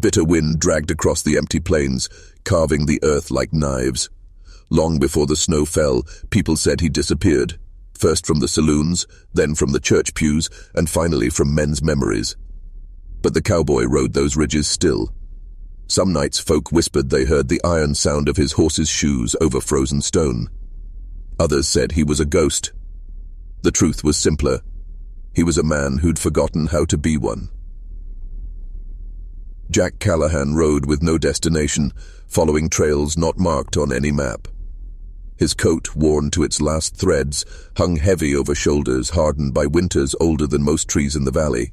bitter wind dragged across the empty plains, carving the earth like knives. Long before the snow fell, people said he disappeared, first from the saloons, then from the church pews, and finally from men's memories. But the cowboy rode those ridges still. Some nights folk whispered they heard the iron sound of his horse's shoes over frozen stone. Others said he was a ghost. The truth was simpler. He was a man who'd forgotten how to be one. Jack Callahan rode with no destination, following trails not marked on any map. His coat, worn to its last threads, hung heavy over shoulders hardened by winters older than most trees in the valley.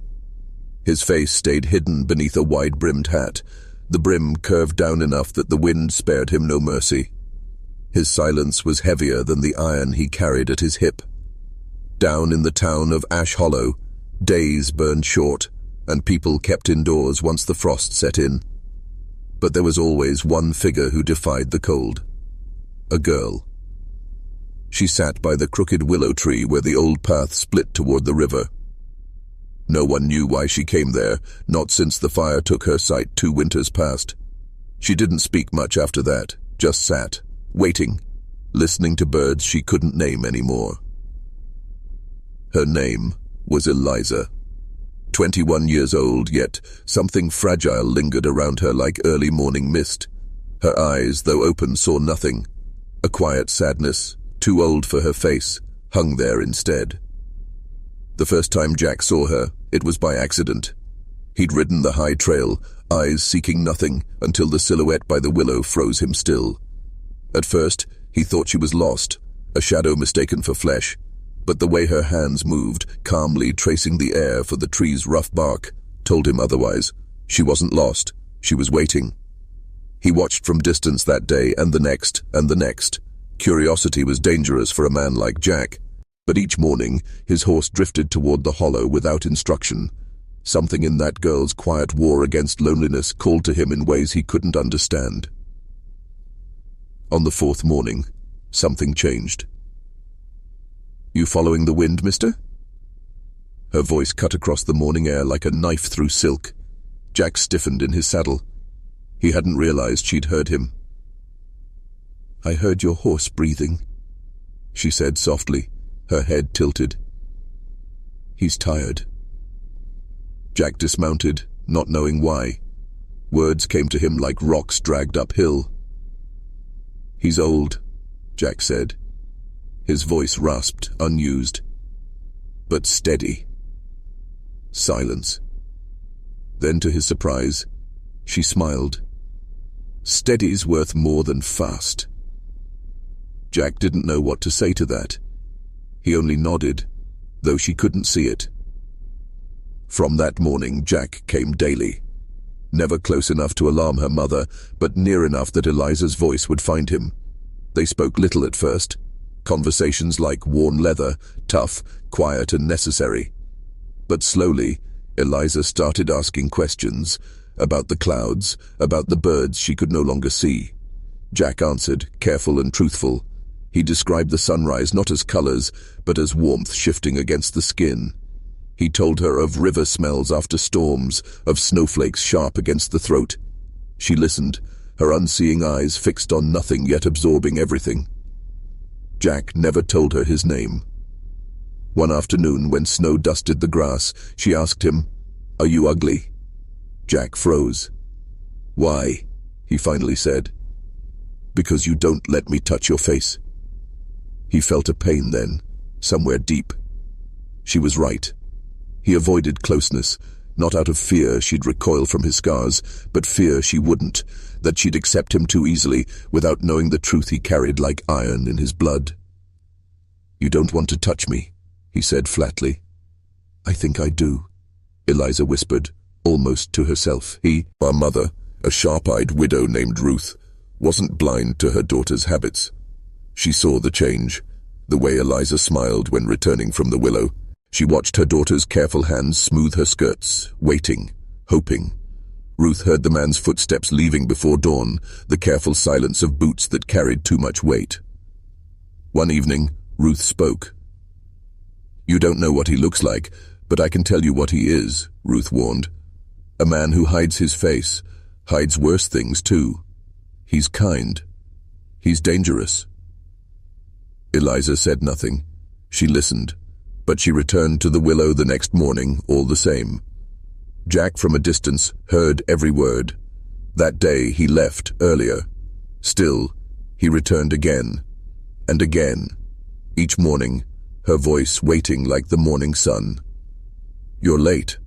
His face stayed hidden beneath a wide-brimmed hat, the brim curved down enough that the wind spared him no mercy. His silence was heavier than the iron he carried at his hip. Down in the town of Ash Hollow, days burned short, and people kept indoors once the frost set in. But there was always one figure who defied the cold. A girl. She sat by the crooked willow tree where the old path split toward the river. No one knew why she came there, not since the fire took her sight 2 winters past. She didn't speak much after that, just sat, waiting, listening to birds she couldn't name anymore. Her name was Eliza. 21 years old, yet something fragile lingered around her like early morning mist. Her eyes, though open, saw nothing. A quiet sadness, too old for her face, hung there instead. The first time Jack saw her, it was by accident. He'd ridden the high trail, eyes seeking nothing, until the silhouette by the willow froze him still. At first, he thought she was lost, a shadow mistaken for flesh, but the way her hands moved, calmly tracing the air for the tree's rough bark, told him otherwise. She wasn't lost, she was waiting. He watched from distance that day and the next and the next. Curiosity was dangerous for a man like Jack, but each morning his horse drifted toward the hollow without instruction. Something in that girl's quiet war against loneliness called to him in ways he couldn't understand. On the 4th morning, something changed. "You following the wind, mister?" Her voice cut across the morning air like a knife through silk. Jack stiffened in his saddle. He hadn't realized she'd heard him. "I heard your horse breathing," she said softly, her head tilted. "He's tired." Jack dismounted, not knowing why. Words came to him like rocks dragged uphill. "He's old," Jack said. His voice rasped, unused, but steady. Silence. Then, to his surprise, she smiled. "Steady's worth more than fast." Jack didn't know what to say to that. He only nodded, though she couldn't see it. From that morning, Jack came daily. Never close enough to alarm her mother, but near enough that Eliza's voice would find him. They spoke little at first. Conversations like worn leather, tough, quiet and necessary. But slowly, Eliza started asking questions about the clouds, about the birds she could no longer see. Jack answered, careful and truthful. He described the sunrise not as colors, but as warmth shifting against the skin. He told her of river smells after storms, of snowflakes sharp against the throat. She listened, her unseeing eyes fixed on nothing yet absorbing everything. Jack never told her his name. One afternoon, when snow dusted the grass, she asked him, "Are you ugly?" Jack froze. "Why?" he finally said. "Because you don't let me touch your face." He felt a pain then, somewhere deep. She was right. He avoided closeness, not out of fear she'd recoil from his scars, but fear she wouldn't, that she'd accept him too easily without knowing the truth he carried like iron in his blood. "You don't want to touch me," he said flatly. "I think I do," Eliza whispered, almost to herself. Our mother, a sharp-eyed widow named Ruth, wasn't blind to her daughter's habits. She saw the change, the way Eliza smiled when returning from the willow. She watched her daughter's careful hands smooth her skirts, waiting, hoping. Ruth heard the man's footsteps leaving before dawn, the careful silence of boots that carried too much weight. One evening, Ruth spoke. "You don't know what he looks like, but I can tell you what he is," Ruth warned. "A man who hides his face, Hides worse things too. He's kind. He's dangerous. Eliza said nothing. She listened, but she returned to the willow the next morning all the same. Jack from a distance heard every word. That day he left earlier. Still, he returned again and again. Each morning, her voice waiting like the morning sun. "You're late.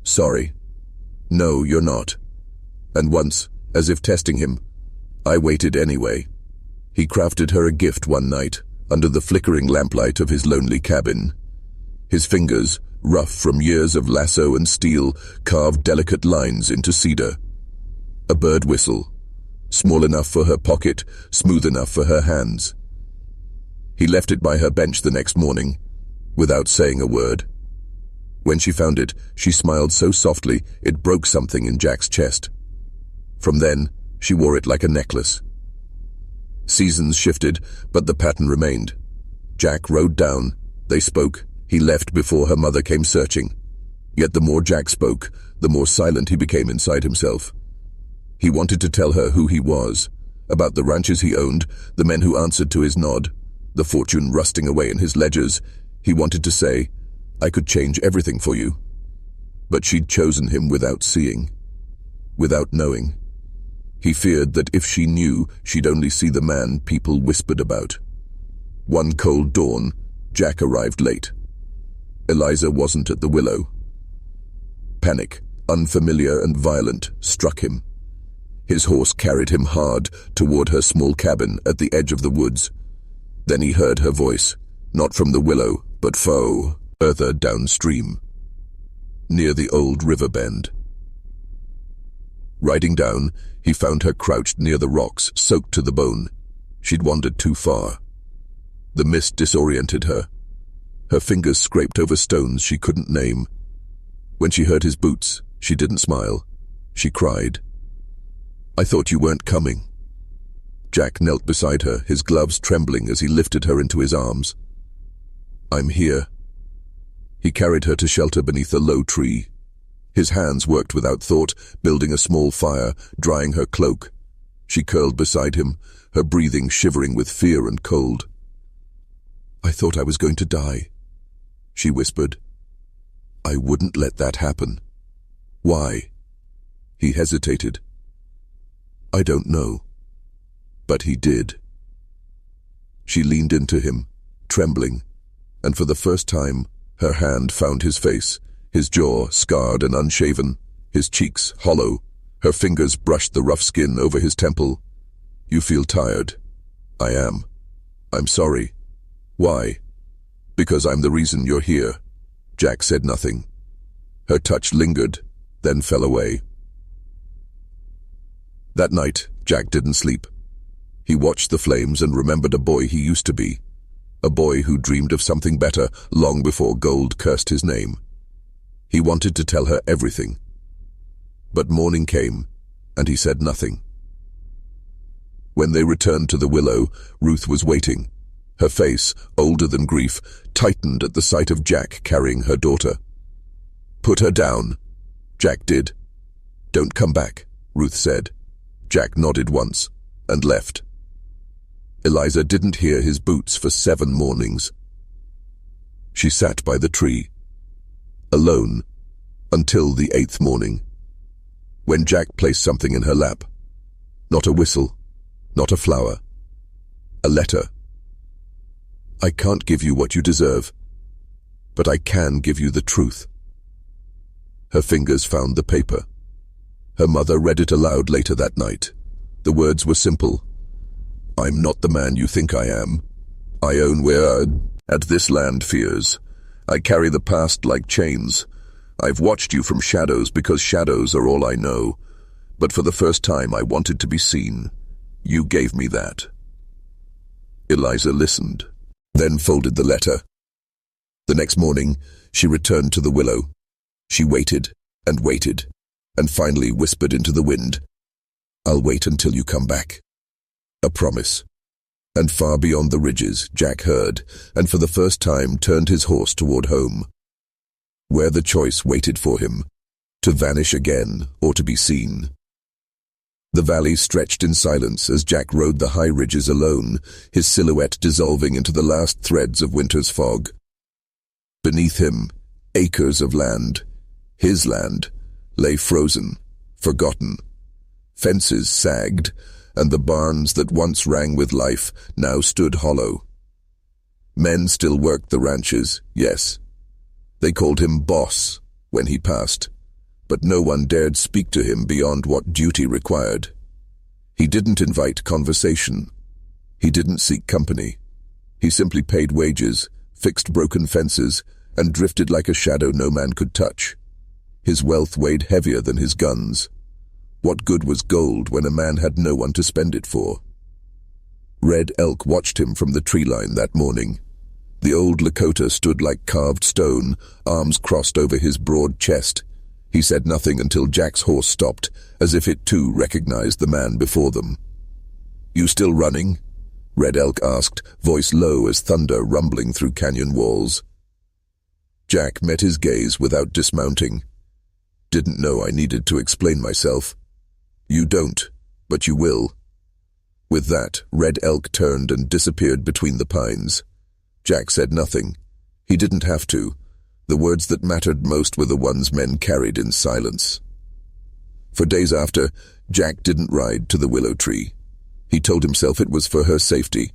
Sorry. No, you're not." And once, as if testing him, "I waited anyway." He crafted her a gift one night, under the flickering lamplight of his lonely cabin. His fingers, rough from years of lasso and steel, carved delicate lines into cedar. A bird whistle, small enough for her pocket, smooth enough for her hands. He left it by her bench the next morning, without saying a word. When she found it, she smiled so softly it broke something in Jack's chest. From then, she wore it like a necklace. Seasons shifted, but the pattern remained. Jack rode down. They spoke. He left before her mother came searching. Yet the more Jack spoke, the more silent he became inside himself. He wanted to tell her who he was, about the ranches he owned, the men who answered to his nod, the fortune rusting away in his ledgers. He wanted to say, "I could change everything for you." But she'd chosen him without seeing, without knowing. He feared that if she knew, she'd only see the man people whispered about. One cold dawn, Jack arrived late. Eliza wasn't at the willow. Panic, unfamiliar and violent, struck him. His horse carried him hard toward her small cabin at the edge of the woods. Then he heard her voice, not from the willow, but further downstream, near the old river bend. Riding down, he found her crouched near the rocks, soaked to the bone. She'd wandered too far. The mist disoriented her. Her fingers scraped over stones she couldn't name. When she heard his boots, she didn't smile. She cried. "I thought you weren't coming." Jack knelt beside her, his gloves trembling as he lifted her into his arms. "I'm here." He carried her to shelter beneath a low tree. His hands worked without thought, building a small fire, drying her cloak. She curled beside him, her breathing shivering with fear and cold. "I thought I was going to die," she whispered. "I wouldn't let that happen." "Why?" He hesitated. "I don't know." But he did. She leaned into him, trembling, and for the first time, her hand found his face, his jaw scarred and unshaven, his cheeks hollow. Her fingers brushed the rough skin over his temple. "You feel tired." "I am." "I'm sorry." "Why?" "Because I'm the reason you're here." Jack said nothing. Her touch lingered, then fell away. That night, Jack didn't sleep. He watched the flames and remembered a boy he used to be, a boy who dreamed of something better long before gold cursed his name. He wanted to tell her everything. But morning came, and he said nothing. When they returned to the willow, Ruth was waiting. Her face, older than grief, tightened at the sight of Jack carrying her daughter. "Put her down." Jack did. "Don't come back," Ruth said. Jack nodded once, and left. Eliza didn't hear his boots for 7 mornings. She sat by the tree, alone, until the 8th morning, when Jack placed something in her lap. Not a whistle, not a flower, a letter. "I can't give you what you deserve, but I can give you the truth." Her fingers found the paper. Her mother read it aloud later that night. The words were simple. "I'm not the man you think I am. I own where at this land fears. I carry the past like chains. I've watched you from shadows because shadows are all I know. But for the first time I wanted to be seen. You gave me that." Eliza listened, then folded the letter. The next morning, she returned to the willow. She waited, and finally whispered into the wind, "I'll wait until you come back." A promise. And far beyond the ridges, Jack heard, and for the first time turned his horse toward home, where the choice waited for him, to vanish again or to be seen. The valley stretched in silence as Jack rode the high ridges alone, his silhouette dissolving into the last threads of winter's fog. Beneath him, acres of land, his land, lay frozen, forgotten. Fences sagged, and the barns that once rang with life now stood hollow. Men still worked the ranches, yes. They called him boss when he passed, but no one dared speak to him beyond what duty required. He didn't invite conversation. He didn't seek company. He simply paid wages, fixed broken fences, and drifted like a shadow no man could touch. His wealth weighed heavier than his guns. What good was gold when a man had no one to spend it for? Red Elk watched him from the tree line that morning. The old Lakota stood like carved stone, arms crossed over his broad chest. He said nothing until Jack's horse stopped, as if it too recognized the man before them. "You still running?" Red Elk asked, voice low as thunder rumbling through canyon walls. Jack met his gaze without dismounting. "Didn't know I needed to explain myself." "You don't, but you will." With that, Red Elk turned and disappeared between the pines. Jack said nothing. He didn't have to. The words that mattered most were the ones men carried in silence. For days after, Jack didn't ride to the willow tree. He told himself it was for her safety.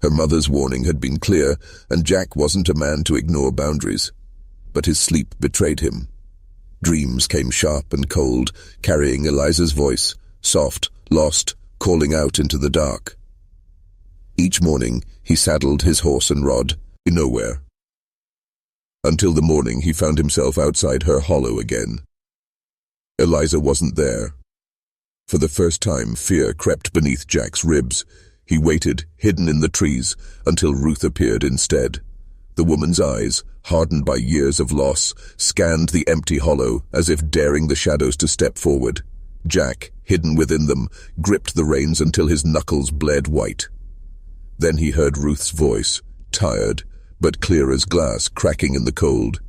Her mother's warning had been clear, and Jack wasn't a man to ignore boundaries. But his sleep betrayed him. Dreams came sharp and cold, carrying Eliza's voice, soft, lost, calling out into the dark. Each morning, he saddled his horse and rod, nowhere. Until the morning he found himself outside her hollow again. Eliza wasn't there. For the first time, fear crept beneath Jack's ribs. He waited, hidden in the trees, until Ruth appeared instead. The woman's eyes, hardened by years of loss, scanned the empty hollow as if daring the shadows to step forward. Jack, hidden within them, gripped the reins until his knuckles bled white. Then he heard Ruth's voice, tired, but clear as glass, cracking in the cold.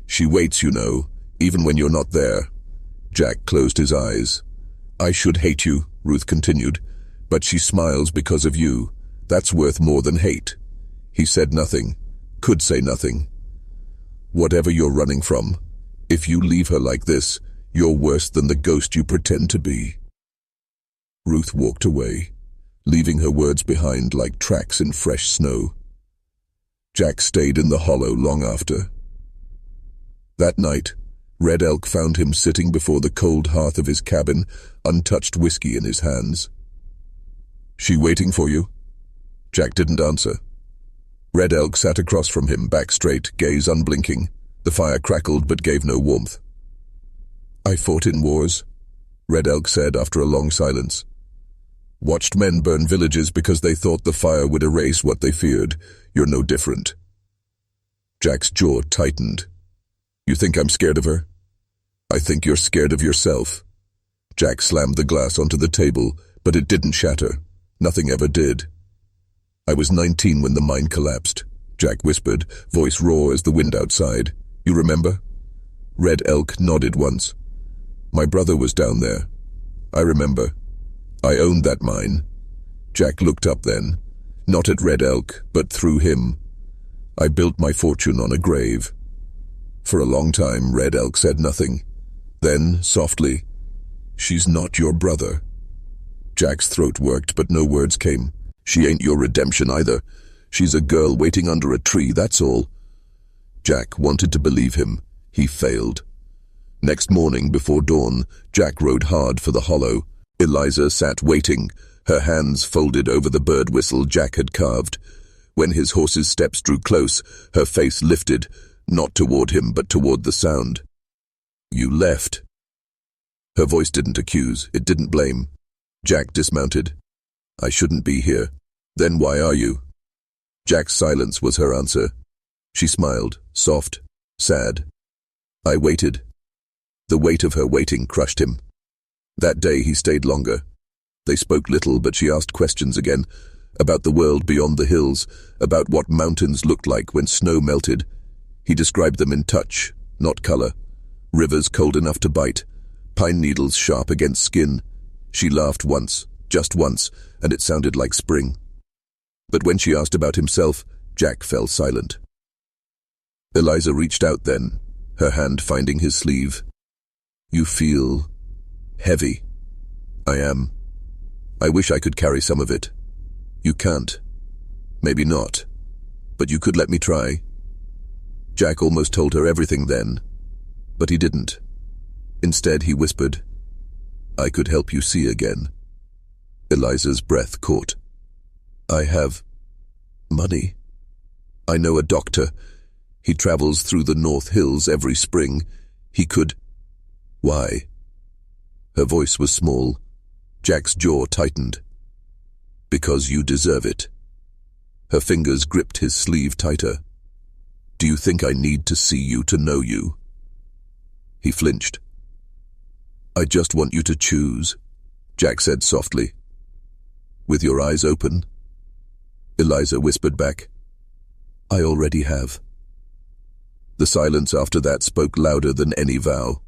"She waits, you know, even when you're not there." Jack closed his eyes. "I should hate you," Ruth continued, "but she smiles because of you. That's worth more than hate." He said nothing, could say nothing. "Whatever you're running from, if you leave her like this, you're worse than the ghost you pretend to be." Ruth walked away, leaving her words behind like tracks in fresh snow. Jack stayed in the hollow long after. That night, Red Elk found him sitting before the cold hearth of his cabin, untouched whiskey in his hands. "She waiting for you?" Jack didn't answer. Red Elk sat across from him, back straight, gaze unblinking. The fire crackled but gave no warmth. "I fought in wars," Red Elk said after a long silence. "Watched men burn villages because they thought the fire would erase what they feared. You're no different." Jack's jaw tightened. "You think I'm scared of her?" "I think you're scared of yourself." Jack slammed the glass onto the table, but it didn't shatter. Nothing ever did. "I was 19 when the mine collapsed," Jack whispered, voice raw as the wind outside. "You remember?" Red Elk nodded once. "My brother was down there. I remember. I owned that mine." Jack looked up then, not at Red Elk, but through him. "I built my fortune on a grave." For a long time, Red Elk said nothing. Then, softly, "She's not your brother." Jack's throat worked, but no words came. "She ain't your redemption either. She's a girl waiting under a tree, that's all." Jack wanted to believe him. He failed. Next morning, before dawn, Jack rode hard for the hollow. Eliza sat waiting, her hands folded over the bird whistle Jack had carved. When his horse's steps drew close, her face lifted, not toward him but toward the sound. "You left." Her voice didn't accuse, it didn't blame. Jack dismounted. "I shouldn't be here." "Then why are you?" Jack's silence was her answer. She smiled, soft, sad. "I waited." The weight of her waiting crushed him. That day he stayed longer. They spoke little, but she asked questions again, about the world beyond the hills, about what mountains looked like when snow melted. He described them in touch, not color. Rivers cold enough to bite, pine needles sharp against skin. She laughed once, just once, and it sounded like spring. But when she asked about himself, Jack fell silent. Eliza reached out then, her hand finding his sleeve. "You feel heavy." "I am. I wish I could carry some of it." "You can't. Maybe not. But you could let me try." Jack almost told her everything then, but he didn't. Instead, he whispered, "I could help you see again." Eliza's breath caught. "I have money. I know a doctor. He travels through the North Hills every spring. He could—" "Why?" Her voice was small. Jack's jaw tightened. "Because you deserve it." Her fingers gripped his sleeve tighter. "Do you think I need to see you to know you?" He flinched. "I just want you to choose," Jack said softly. "With your eyes open?" Eliza whispered back, "I already have." The silence after that spoke louder than any vow.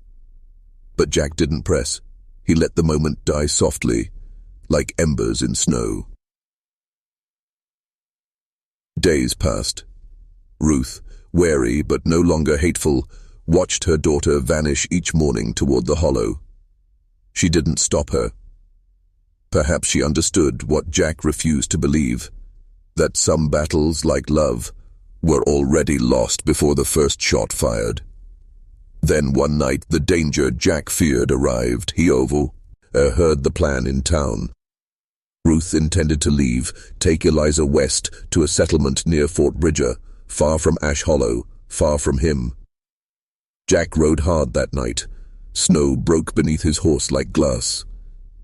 But Jack didn't press. He let the moment die softly, like embers in snow. Days passed. Ruth, wary but no longer hateful, watched her daughter vanish each morning toward the hollow. She didn't stop her. Perhaps she understood what Jack refused to believe, that some battles, like love, were already lost before the first shot fired. Then one night the danger Jack feared arrived. He heard the plan in town. Ruth intended to leave, take Eliza west to a settlement near Fort Bridger, far from Ash Hollow, far from him. Jack rode hard that night. Snow broke beneath his horse like glass.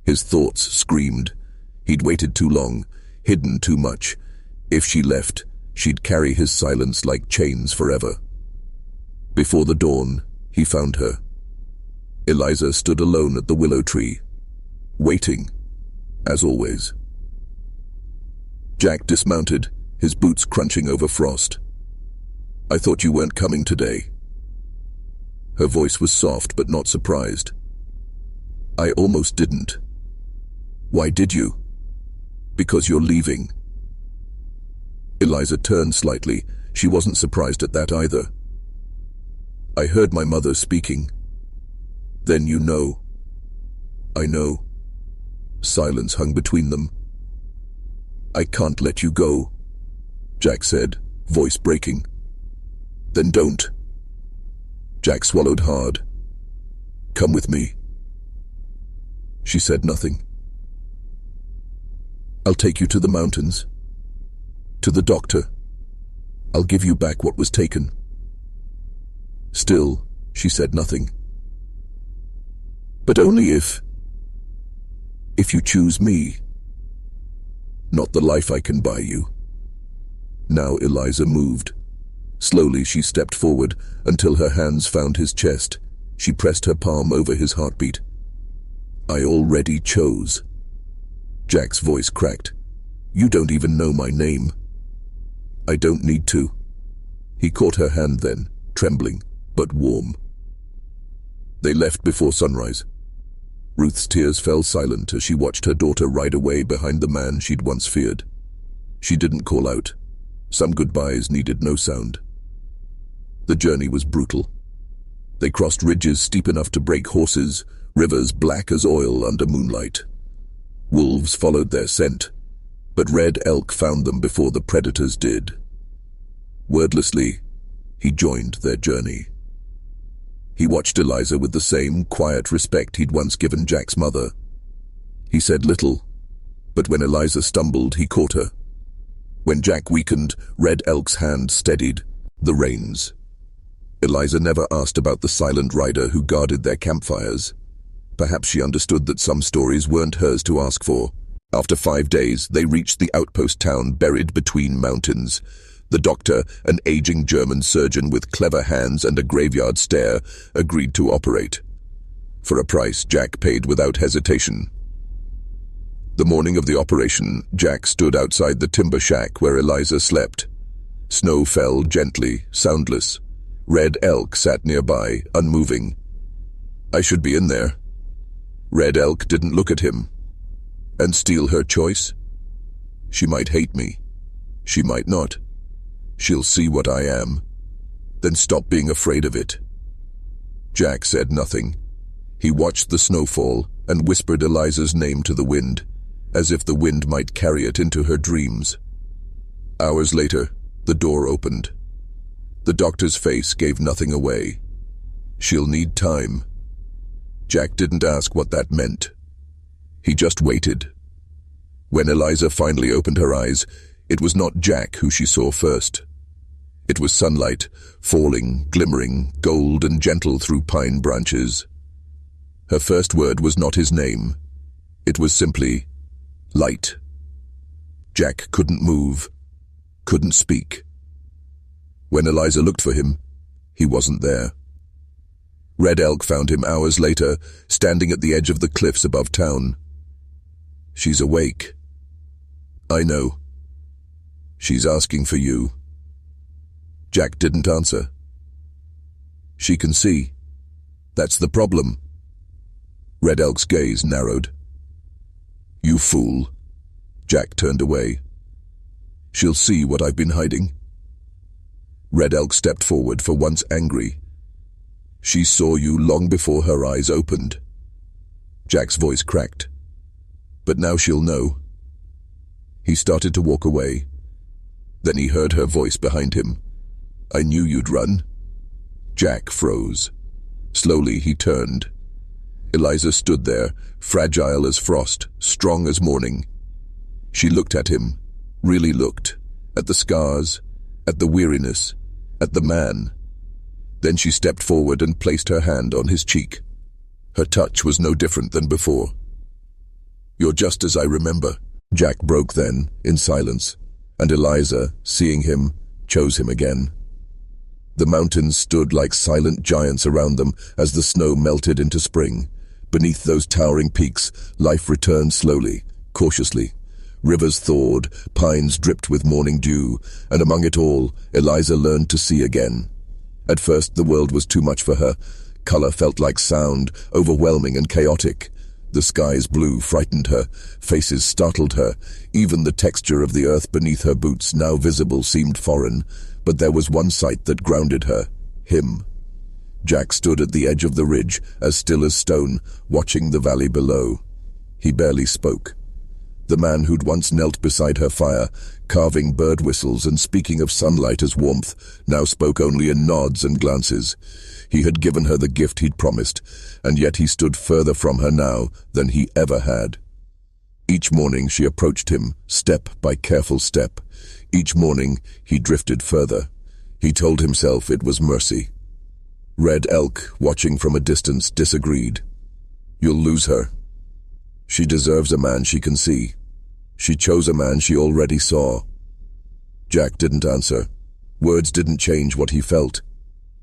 His thoughts screamed. He'd waited too long, hidden too much. If she left, she'd carry his silence like chains forever. Before the dawn, he found her. Eliza stood alone at the willow tree, waiting, as always. Jack dismounted, his boots crunching over frost. "I thought you weren't coming today." Her voice was soft but not surprised. "I almost didn't." "Why did you?" "Because you're leaving." Eliza turned slightly. She wasn't surprised at that either. "I heard my mother speaking." "Then you know." "I know." Silence hung between them. "I can't let you go," Jack said, voice breaking. "Then don't." Jack swallowed hard. "Come with me." She said nothing. "I'll take you to the mountains. To the doctor. I'll give you back what was taken." Still, she said nothing. "But only if you choose me. Not the life I can buy you." Now Eliza moved. Slowly she stepped forward until her hands found his chest. She pressed her palm over his heartbeat. "I already chose." Jack's voice cracked. "You don't even know my name." "I don't need to." He caught her hand then, trembling, but warm. They left before sunrise. Ruth's tears fell silent as she watched her daughter ride away behind the man she'd once feared. She didn't call out. Some goodbyes needed no sound. The journey was brutal. They crossed ridges steep enough to break horses, rivers black as oil under moonlight. Wolves followed their scent, but red elk found them before the predators did. Wordlessly, he joined their journey. He watched Eliza with the same quiet respect he'd once given Jack's mother. He said little, but when Eliza stumbled, he caught her. When Jack weakened, Red Elk's hand steadied the reins. Eliza never asked about the silent rider who guarded their campfires. Perhaps she understood that some stories weren't hers to ask for. After 5 days, they reached the outpost town buried between mountains. The doctor, an aging German surgeon with clever hands and a graveyard stare, agreed to operate. For a price Jack paid without hesitation. The morning of the operation, Jack stood outside the timber shack where Eliza slept. Snow fell gently, soundless. Red Elk sat nearby, unmoving. "I should be in there." Red Elk didn't look at him. And steal her choice? She might hate me. She might not. She'll see what I am. Then stop being afraid of it. Jack said nothing. He watched the snowfall and whispered Eliza's name to the wind, as if the wind might carry it into her dreams. Hours later, the door opened. The doctor's face gave nothing away. She'll need time. Jack didn't ask what that meant. He just waited. When Eliza finally opened her eyes, it was not Jack who she saw first. It was sunlight, falling, glimmering, gold and gentle through pine branches. Her first word was not his name. It was simply, light. Jack couldn't move, couldn't speak. When Eliza looked for him, he wasn't there. Red Elk found him hours later, standing at the edge of the cliffs above town. She's awake. I know. She's asking for you. Jack didn't answer. She can see. That's the problem. Red Elk's gaze narrowed. You fool. Jack turned away. She'll see what I've been hiding. Red Elk stepped forward, for once angry. She saw you long before her eyes opened. Jack's voice cracked. But now she'll know. He started to walk away. Then he heard her voice behind him. I knew you'd run. Jack froze. Slowly he turned. Eliza stood there, fragile as frost, strong as morning. She looked at him, really looked, at the scars, at the weariness, at the man. Then she stepped forward and placed her hand on his cheek. Her touch was no different than before. You're just as I remember. Jack broke then, in silence, and Eliza, seeing him, chose him again. The mountains stood like silent giants around them as the snow melted into spring. Beneath those towering peaks, life returned slowly, cautiously. Rivers thawed, pines dripped with morning dew, and among it all, Eliza learned to see again. At first the world was too much for her. Color felt like sound, overwhelming and chaotic. The sky's blue frightened her, faces startled her. Even the texture of the earth beneath her boots, now visible, seemed foreign. But there was one sight that grounded her, him. Jack stood at the edge of the ridge, as still as stone, watching the valley below. He barely spoke. The man who'd once knelt beside her fire, carving bird whistles and speaking of sunlight as warmth, now spoke only in nods and glances. He had given her the gift he'd promised, and yet he stood further from her now than he ever had. Each morning she approached him, step by careful step. Each morning he drifted further. He told himself it was mercy. Red Elk, watching from a distance, disagreed. You'll lose her. She deserves a man she can see. She chose a man she already saw. Jack didn't answer. Words didn't change what he felt.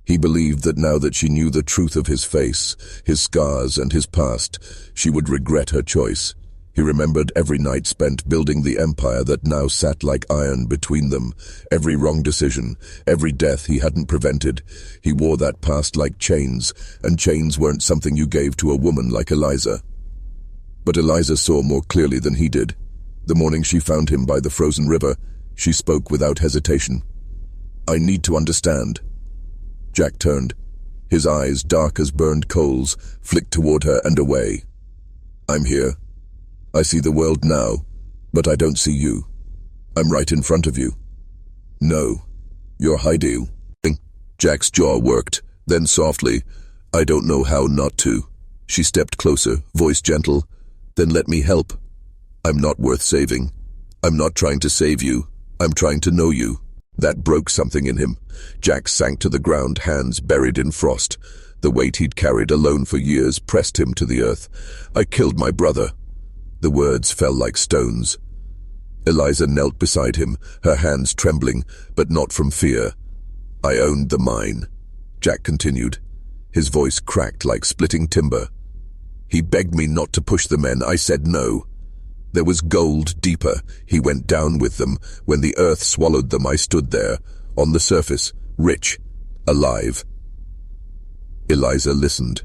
He believed that now that she knew the truth of his face, his scars and his past, she would regret her choice. He remembered every night spent building the empire that now sat like iron between them, every wrong decision, every death he hadn't prevented. He wore that past like chains, and chains weren't something you gave to a woman like Eliza. But Eliza saw more clearly than he did. The morning she found him by the frozen river, she spoke without hesitation. I need to understand. Jack turned. His eyes, dark as burned coals, flicked toward her and away. I'm here. I see the world now, but I don't see you. I'm right in front of you. No, you're hiding. Jack's jaw worked, then softly, I don't know how not to. She stepped closer, voice gentle. Then let me help. I'm not worth saving. I'm not trying to save you. I'm trying to know you. That broke something in him. Jack sank to the ground, hands buried in frost. The weight he'd carried alone for years pressed him to the earth. I killed my brother. The words fell like stones. Eliza knelt beside him, her hands trembling, but not from fear. I owned the mine, Jack continued. His voice cracked like splitting timber. He begged me not to push the men. I said no. There was gold deeper. He went down with them. When the earth swallowed them, I stood there, on the surface, rich, alive. Eliza listened.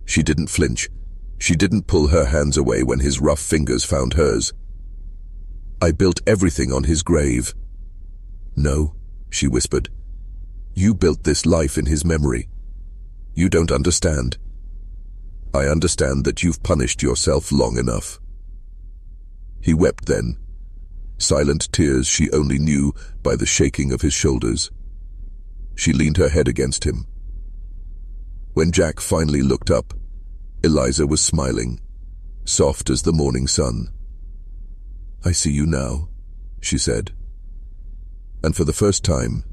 She didn't flinch. She didn't pull her hands away when his rough fingers found hers. "I built everything on his grave." "No," she whispered. "You built this life in his memory. You don't understand." "I understand that you've punished yourself long enough." He wept then, silent tears she only knew by the shaking of his shoulders. She leaned her head against him. When Jack finally looked up, Eliza was smiling, soft as the morning sun. "I see you now," she said. And for the first time,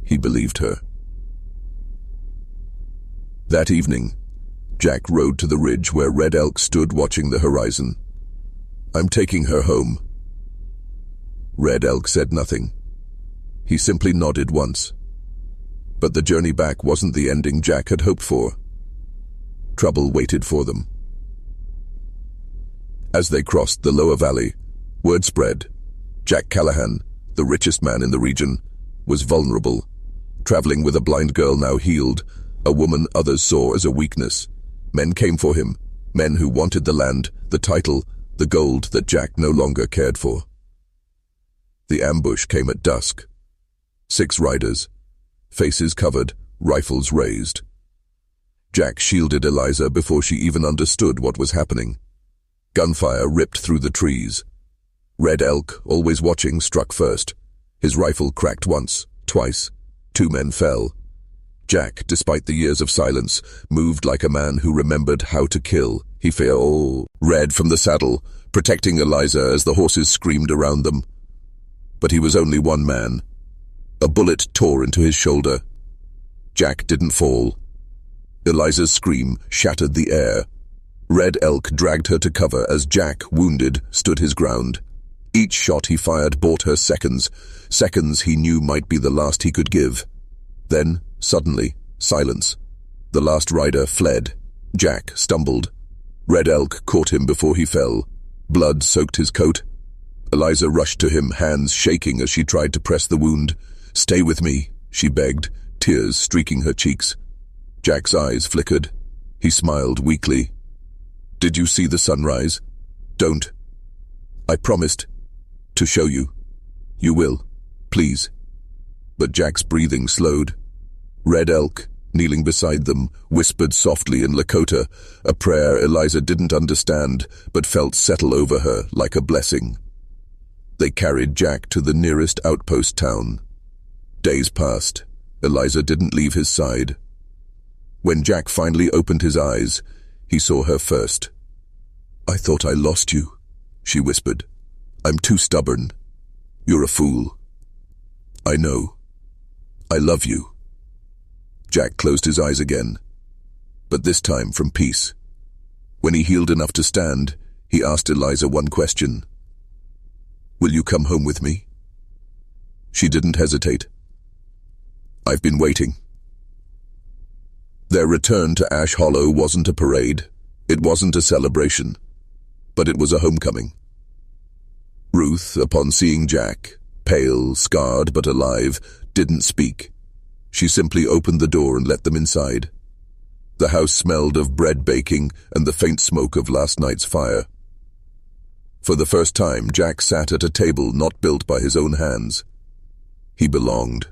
he believed her. That evening, Jack rode to the ridge where Red Elk stood watching the horizon. "I'm taking her home." Red Elk said nothing. He simply nodded once. But the journey back wasn't the ending Jack had hoped for. Trouble waited for them. As they crossed the lower valley, word spread. Jack Callahan, the richest man in the region, was vulnerable, traveling with a blind girl now healed, a woman others saw as a weakness. Men came for him, men who wanted the land, the title, the gold that Jack no longer cared for. The ambush came at dusk. 6 riders, faces covered, rifles raised. Jack shielded Eliza before she even understood what was happening. Gunfire ripped through the trees. Red Elk, always watching, struck first. His rifle cracked once, twice. 2 men fell. Jack, despite the years of silence, moved like a man who remembered how to kill. He fell red from the saddle, protecting Eliza as the horses screamed around them. But he was only one man. A bullet tore into his shoulder. Jack didn't fall. Eliza's scream shattered the air. Red Elk dragged her to cover as Jack, wounded, stood his ground. Each shot he fired bought her seconds he knew might be the last he could give. Then, suddenly, silence. The last rider fled. Jack stumbled. Red Elk caught him before he fell. Blood soaked his coat. Eliza rushed to him, hands shaking as she tried to press the wound. "Stay with me," she begged, tears streaking her cheeks. Jack's eyes flickered. He smiled weakly. "Did you see the sunrise? Don't. I promised to show you. You will, please." But Jack's breathing slowed. Red Elk, kneeling beside them, whispered softly in Lakota, a prayer Eliza didn't understand but felt settle over her like a blessing. They carried Jack to the nearest outpost town. Days passed. Eliza didn't leave his side. When Jack finally opened his eyes, he saw her first. "I thought I lost you," she whispered. "I'm too stubborn. You're a fool." "I know. I love you." Jack closed his eyes again, but this time from peace. When he healed enough to stand, he asked Eliza one question. "Will you come home with me?" She didn't hesitate. "I've been waiting." Their return to Ash Hollow wasn't a parade. It wasn't a celebration. But it was a homecoming. Ruth, upon seeing Jack, pale, scarred but alive, didn't speak. She simply opened the door and let them inside. The house smelled of bread baking and the faint smoke of last night's fire. For the first time, Jack sat at a table not built by his own hands. He belonged.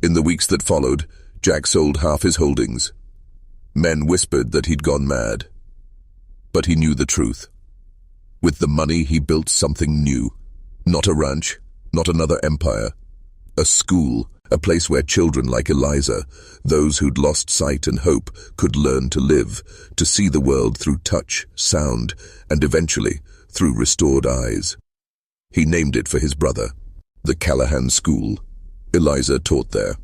In the weeks that followed, Jack sold half his holdings. Men whispered that he'd gone mad. But he knew the truth. With the money, he built something new. Not a ranch, not another empire. A school, a place where children like Eliza, those who'd lost sight and hope, could learn to live, to see the world through touch, sound, and eventually through restored eyes. He named it for his brother, the Callahan School. Eliza taught there.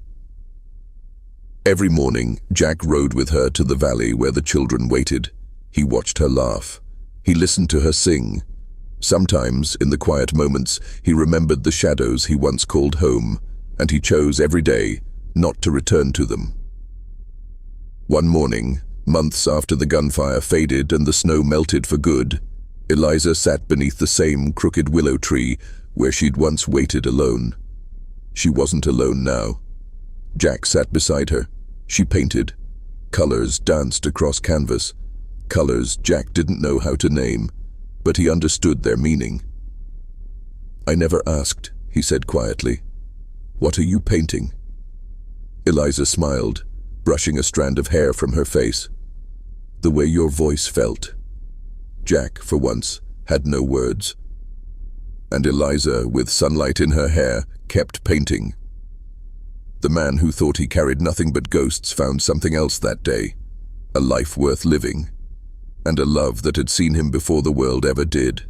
Every morning, Jack rode with her to the valley where the children waited. He watched her laugh. He listened to her sing. Sometimes, in the quiet moments, he remembered the shadows he once called home, and he chose every day not to return to them. One morning, months after the gunfire faded and the snow melted for good, Eliza sat beneath the same crooked willow tree where she'd once waited alone. She wasn't alone now. Jack sat beside her. She painted. Colors danced across canvas. Colors Jack didn't know how to name, but he understood their meaning. "I never asked," he said quietly. "What are you painting?" Eliza smiled, brushing a strand of hair from her face. "The way your voice felt." Jack, for once, had no words. And Eliza, with sunlight in her hair, kept painting. The man who thought he carried nothing but ghosts found something else that day, a life worth living, and a love that had seen him before the world ever did.